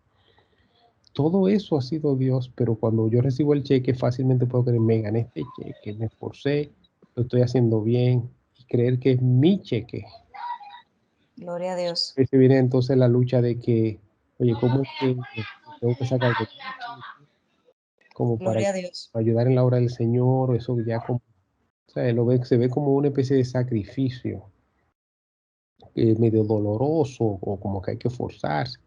Todo eso ha sido Dios, pero cuando yo recibo el cheque, fácilmente puedo creer, me gané este cheque, me esforcé, lo estoy haciendo bien, y creer que es mi cheque. Gloria a Dios. Se viene entonces la lucha de que, oye, ¿cómo es que tengo que sacar de mi cheque? Como para Gloria a Dios. ayudar en la obra del Señor, eso ya como, o sea, se ve como una especie de sacrificio, medio doloroso, o como que hay que forzarse.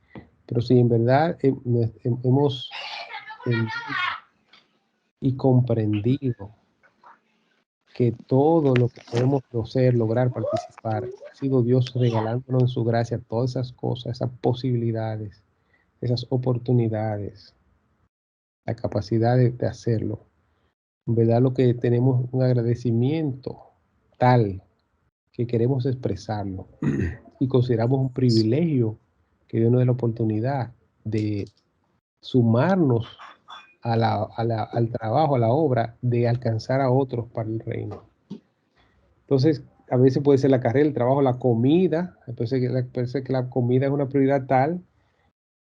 Pero si en verdad hemos entendido y comprendido que todo lo que podemos hacer, lograr, participar, ha sido Dios regalándonos en su gracia todas esas cosas, esas posibilidades, esas oportunidades. la capacidad de hacerlo. En verdad lo que tenemos un agradecimiento tal que queremos expresarlo y consideramos un privilegio que Dios nos dé la oportunidad de sumarnos al trabajo, a la obra, de alcanzar a otros para el reino. Entonces, a veces puede ser la carrera, el trabajo, la comida. Parece que la comida es una prioridad tal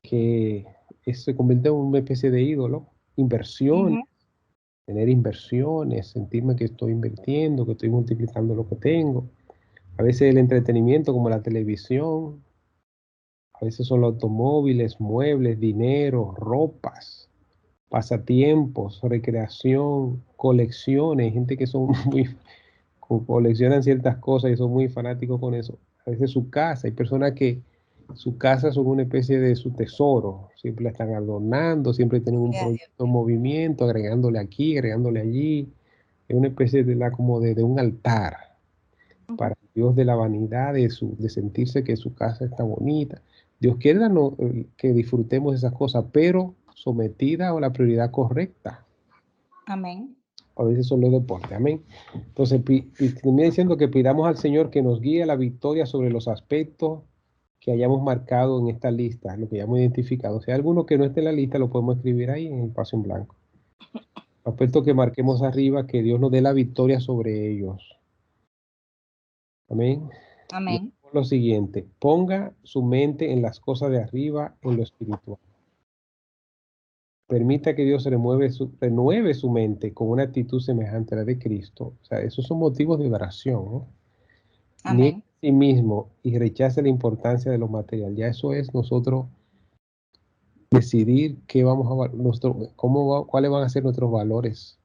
que se convierte en una especie de ídolo. Inversión, tener inversiones, sentirme que estoy invirtiendo, que estoy multiplicando lo que tengo. A veces el entretenimiento como la televisión, a veces son los automóviles, muebles, dinero, ropas, pasatiempos, recreación, colecciones, gente que son muy, coleccionan ciertas cosas y son muy fanáticos con eso. A veces su casa, hay personas que su casa son una especie de su tesoro, siempre la están adornando, siempre tienen un proyecto en movimiento, agregándole aquí, agregándole allí. Es una especie como de un altar para Dios de la vanidad, de sentirse que su casa está bonita. Dios quiere que disfrutemos de esas cosas, pero sometida a la prioridad correcta. Amén. A veces son los deportes. Amén. Entonces, termina diciendo que pidamos al Señor que nos guíe a la victoria sobre los aspectos que hayamos marcado en esta lista, lo que hayamos identificado. Si hay alguno que no esté en la lista, lo podemos escribir ahí en el espacio en blanco. Aspectos que marquemos arriba, que Dios nos dé la victoria sobre ellos. Amén. Amén. Lo siguiente, ponga su mente en las cosas de arriba, en lo espiritual. Permita que Dios renueve su mente con una actitud semejante a la de Cristo. O sea, esos son motivos de oración, ¿no? Niegue Amén. a sí mismo y rechace la importancia de lo material. Ya eso es nosotros decidir qué vamos a cuáles van a ser nuestros valores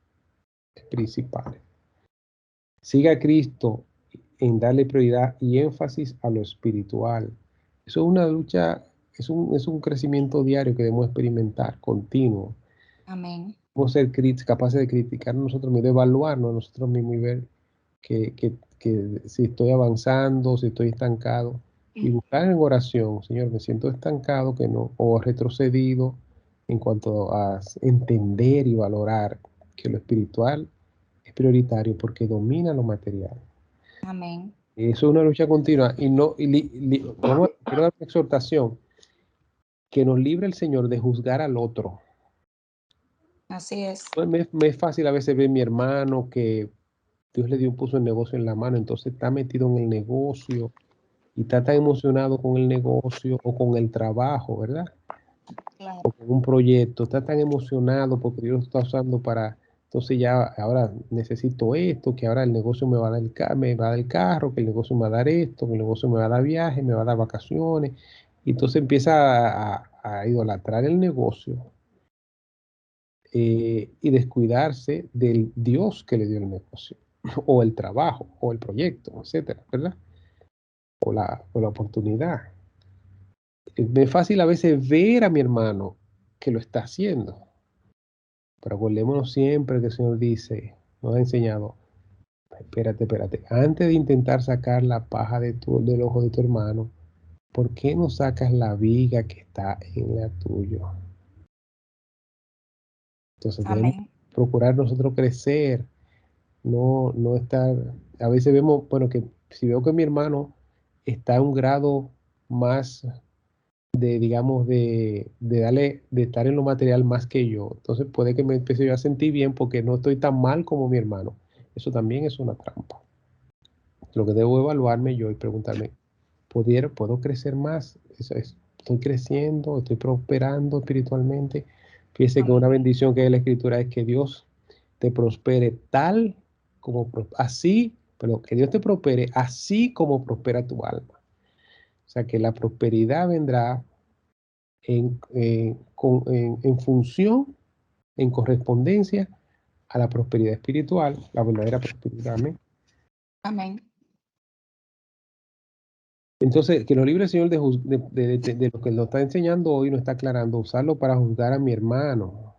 principales. Siga a Cristo en darle prioridad y énfasis a lo espiritual. Eso es una lucha, es un crecimiento diario que debemos experimentar, continuo. Amén. Debemos ser capaces de criticar nosotros mismos, de evaluarnos a nosotros mismos y ver que si estoy avanzando, si estoy estancado. Y buscar en oración, Señor, me siento estancado o retrocedido en cuanto a entender y valorar que lo espiritual es prioritario porque domina lo material. Amén. Eso es una lucha continua y quiero dar una exhortación que nos libre el Señor de juzgar al otro. Así es. Pues me es fácil a veces ver a mi hermano que Dios puso el negocio en la mano, entonces está metido en el negocio y está tan emocionado con el negocio o con el trabajo, ¿verdad? Claro. O con un proyecto, está tan emocionado porque Dios lo está usando entonces ya ahora necesito esto, que ahora el negocio me va a dar el carro, que el negocio me va a dar esto, que el negocio me va a dar viajes, me va a dar vacaciones. Y entonces empieza a idolatrar el negocio y descuidarse del Dios que le dio el negocio, o el trabajo, o el proyecto, etcétera, ¿verdad? O la oportunidad. Es fácil a veces ver a mi hermano que lo está haciendo, pero acordémonos siempre que el Señor nos ha enseñado, espérate, antes de intentar sacar la paja del ojo de tu hermano, ¿por qué no sacas la viga que está en la tuya? Entonces debemos Amén. procurar nosotros crecer, no estar, a veces vemos, bueno, que si veo que mi hermano está a un grado más digamos, de estar en lo material más que yo. Entonces puede que me empiece yo a sentir bien porque no estoy tan mal como mi hermano. Eso también es una trampa. Lo que debo evaluarme yo y preguntarme, ¿puedo crecer más? ¿Estoy creciendo? ¿Estoy prosperando espiritualmente? Fíjese que una bendición que es la Escritura es que Dios te prospere pero que Dios te prospere así como prospera tu alma. O sea, que la prosperidad vendrá en función, en correspondencia a la prosperidad espiritual, la verdadera prosperidad. Amén. Amén. Entonces, que nos libre el Señor de lo que nos está enseñando hoy, nos está aclarando, usarlo para juzgar a mi hermano,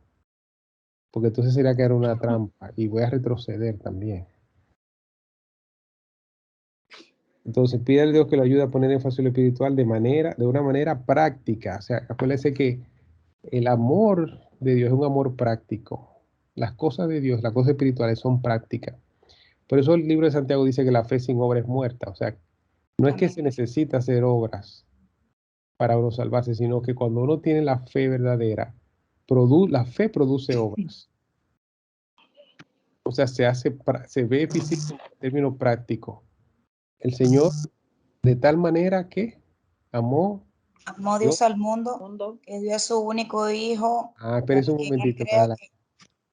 porque entonces sería que era una trampa y voy a retroceder también. Entonces, pide a Dios que lo ayude a poner énfasis en lo espiritual de una manera práctica. O sea, acuérdense que el amor de Dios es un amor práctico. Las cosas de Dios, las cosas espirituales son prácticas. Por eso el libro de Santiago dice que la fe sin obra es muerta. O sea, no es que Amén. se necesita hacer obras para uno salvarse, sino que cuando uno tiene la fe verdadera, la fe produce obras. O sea, se ve físico en términos prácticos. El Señor, de tal manera que amó. Amó Dios. Dios al mundo, Mundo. que dio a su único hijo. Espérese un Para que en él momentito. crea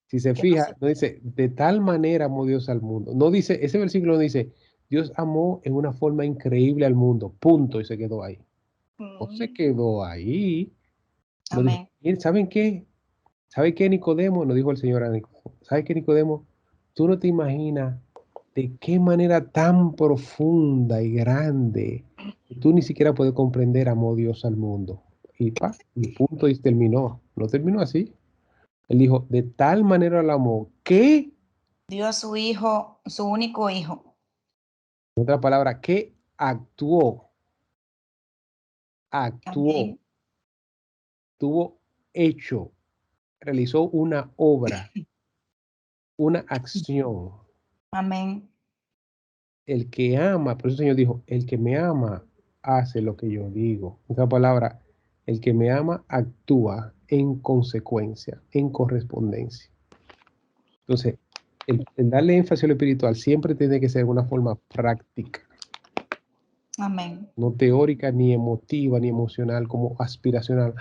Si se que no fija, se- no dice, de tal manera amó Dios al mundo. No dice, ese versículo no dice, Dios amó en una forma increíble al mundo. Punto. Y se quedó ahí. No se quedó ahí. No dijo, Amén. ¿saben qué? ¿Sabe qué, Nicodemo? Nos dijo el Señor a Nicodemo. ¿Sabe qué, Nicodemo? Tú no te imaginas de qué manera tan profunda y grande que tú ni siquiera puedes comprender amó Dios al mundo. Y punto, y terminó. No terminó así. Él dijo, de tal manera lo amó que, Dio a su hijo, su único hijo. en otra palabra, que actuó, Amén. tuvo hecho, realizó una obra, una acción. Amén. El que ama, por eso el Señor dijo, el que me ama hace lo que yo digo. En otra palabra, el que me ama actúa en consecuencia, en correspondencia. Entonces, el darle énfasis a lo espiritual siempre tiene que ser de una forma práctica, Amén. no teórica, ni emotiva, ni emocional, como aspiracional.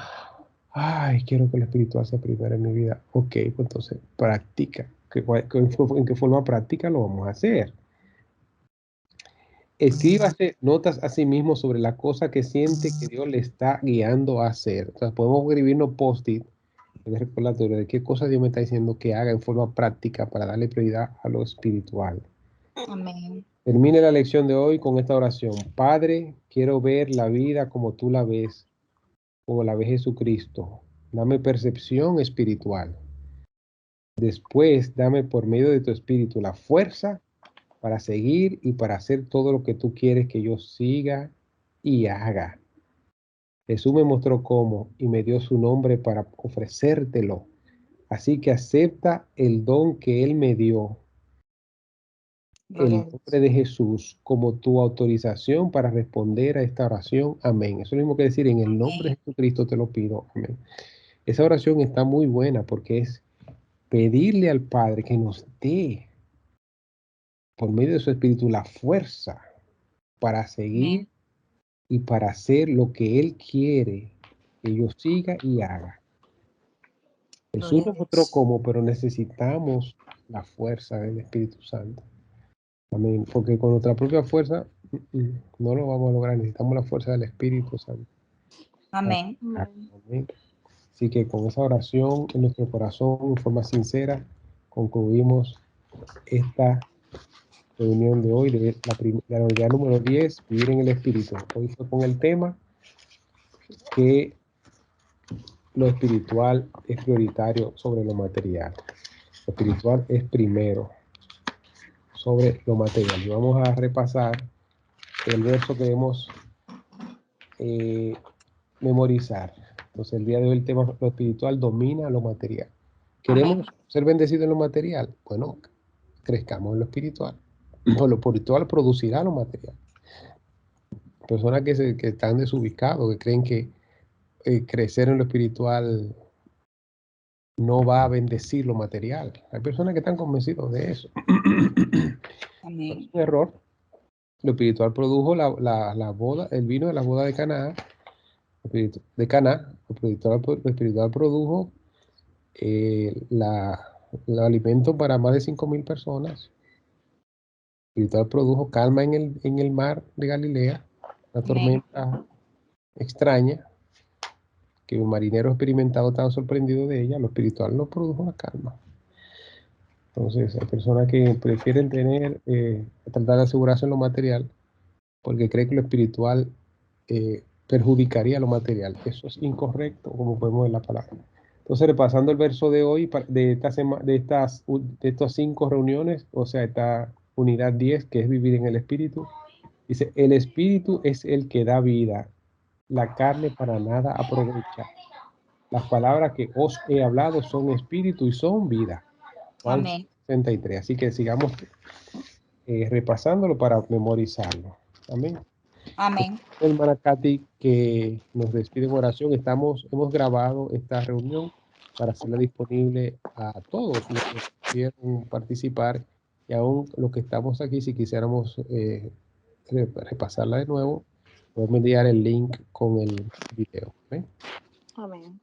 Ay, quiero que lo espiritual sea primero en mi vida. Ok, pues entonces practica. ¿En qué forma práctica lo vamos a hacer? Escríbase notas a sí mismo sobre la cosa que siente que Dios le está guiando a hacer. O sea, podemos escribirnos post-it en el recordatorio de qué cosa Dios me está diciendo que haga en forma práctica para darle prioridad a lo espiritual. Amén. Termine la lección de hoy con esta oración. Padre, quiero ver la vida como tú la ves, como la ve Jesucristo. Dame percepción espiritual. Después, dame por medio de tu espíritu la fuerza para seguir y para hacer todo lo que tú quieres que yo siga y haga. Jesús me mostró cómo y me dio su nombre para ofrecértelo. Así que acepta el don que Él me dio, Gloria a el Dios. nombre de Jesús, como tu autorización para responder a esta oración. Amén. Eso es lo mismo que decir, en el nombre de Jesucristo te lo pido. Amén. Esa oración está muy buena porque es pedirle al Padre que nos dé, por medio de su Espíritu, la fuerza para seguir Amén. y para hacer lo que Él quiere que yo siga y haga. Jesús Gloria a nos mostró Dios. cómo, pero necesitamos la fuerza del Espíritu Santo. Amén. Porque con nuestra propia fuerza no lo vamos a lograr. Necesitamos la fuerza del Espíritu Santo. Amén. Amén. Así que con esa oración en nuestro corazón, en forma sincera, concluimos esta reunión de hoy, de la unidad número 10, vivir en el Espíritu. Hoy fue con el tema que lo espiritual es prioritario sobre lo material. Lo espiritual es primero sobre lo material. Y vamos a repasar el verso que debemos memorizar. Entonces, el día de hoy el tema, lo espiritual domina lo material. ¿Queremos ser bendecidos en lo material? Bueno, crezcamos en lo espiritual. No, lo espiritual producirá lo material. Personas que están desubicados, que creen que crecer en lo espiritual no va a bendecir lo material. Hay personas que están convencidos de eso. Amén. Es un error. Lo espiritual produjo la boda, el vino de la boda de Caná, de Caná. Lo espiritual produjo el alimento para más de 5.000 personas. El espiritual produjo calma en el mar de Galilea, una Amén. tormenta extraña, que un marinero experimentado estaba sorprendido de ella. Lo espiritual no produjo la calma. Entonces, hay personas que prefieren tratar de asegurarse en lo material porque cree que lo espiritual perjudicaría lo material. Eso es incorrecto, como podemos ver en la palabra. Entonces, repasando el verso de hoy, de estas 5 reuniones, o sea, esta unidad 10, que es vivir en el espíritu, dice, el espíritu es el que da vida, la carne para nada aprovecha. Las palabras que os he hablado son espíritu y son vida. Juan Amén. 63. Así que sigamos repasándolo para memorizarlo. Amén. Amén. Hermana Katy, que nos despide en oración. Hemos grabado esta reunión para hacerla disponible a todos los que quieran participar y aún los que estamos aquí, si quisiéramos repasarla de nuevo, podemos enviar el link con el video. ¿Amén? Amén.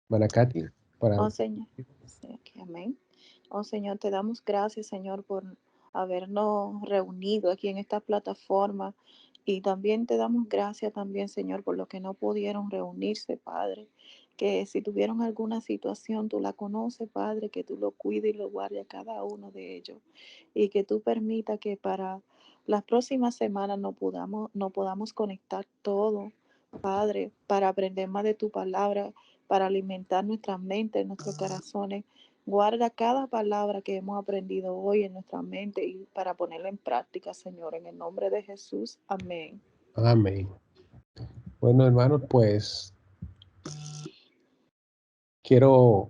Hermana Katy, para... Oh Señor, sí, aquí, amén. Oh Señor, te damos gracias, Señor, por habernos reunido aquí en esta plataforma. Y también te damos gracias también, Señor, por los que no pudieron reunirse, Padre. Que si tuvieron alguna situación, tú la conoces, Padre, que tú lo cuides y lo guardes a cada uno de ellos. Y que tú permitas que para las próximas semanas no podamos conectar todo, Padre, para aprender más de tu palabra, para alimentar nuestra mente, nuestros corazones. Guarda cada palabra que hemos aprendido hoy en nuestra mente y para ponerla en práctica, Señor, en el nombre de Jesús. Amén. Amén. Bueno, hermanos, pues quiero